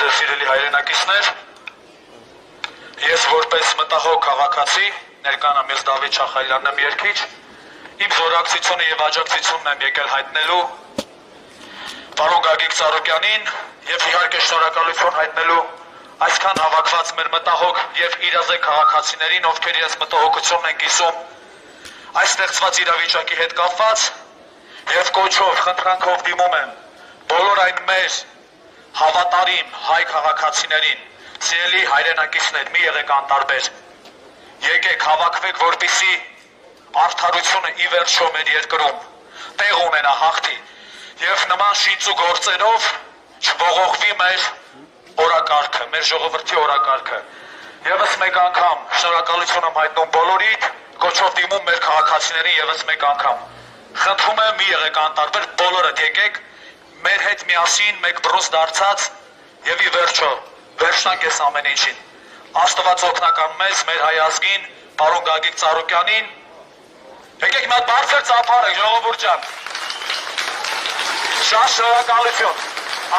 ձեր սիրելի հայրենակիցներ, ես որպես մտահոգ քաղաքացի ներկանամ ես Դավիթ Շախալյանն եմ երգիչ, իմ զորակցությունը եւ աջակցությունն եմ եկել հայտնելու պարոն Գագիկ Ծառուկյանին եւ իհարկե շնորհակալություն հայտնելու այսքան հավաքված մեր մտահոգ եւ իրազեկ քաղաքացիներին, ովքեր իրենց մտահոգությունն են կիսում այս ստեղծված իրավիճակի հետ կապված եւ կոչով, խնդրանքով դիմում եմ բոլոր այն մեր հավատարիմ հայ քաղաքացիներին, սիրելի հայրենակիցներ, մի եղեք անտարբեր, եկեք հավաքվեք, որպեսզի արդարությունը ի վերջո մեր երկրում տեղ ունենա հաղթի եւ նման շինծ ու գործերով չբողոքվի մեր օրակարգը, մեր ժողովրդի օրակարգը։ Եվս մեկ անգամ շնորհակալություն եմ հայտնում բոլորիդ, կոչով դիմում մեր քաղաքացիներին եւս մեկ անգամ։ Խնդրում եմ մի եղեք անտարբեր, բոլորդ եկեք մեր հետ միասին մեկ բռունց դարձած եւ ի վերջո վերջնանք այս ամեն ինչին։ Աստված օգնական մեզ, մեր հայ ազգին, պարոն Գագիկ Ծառուկյանին։ Եկեք մի հատ բարձր ծափարեք, ժողովուրդ ջան։ Շատ շնորհակալություն։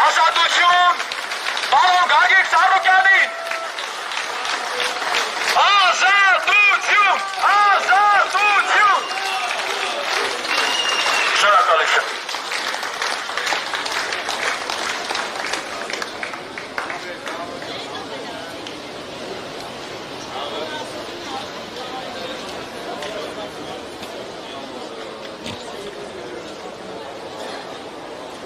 Ազատություն պարոն Գագիկ Ծառուկյանին։ Ազատություն, ազատություն։ Շնորհակալություն։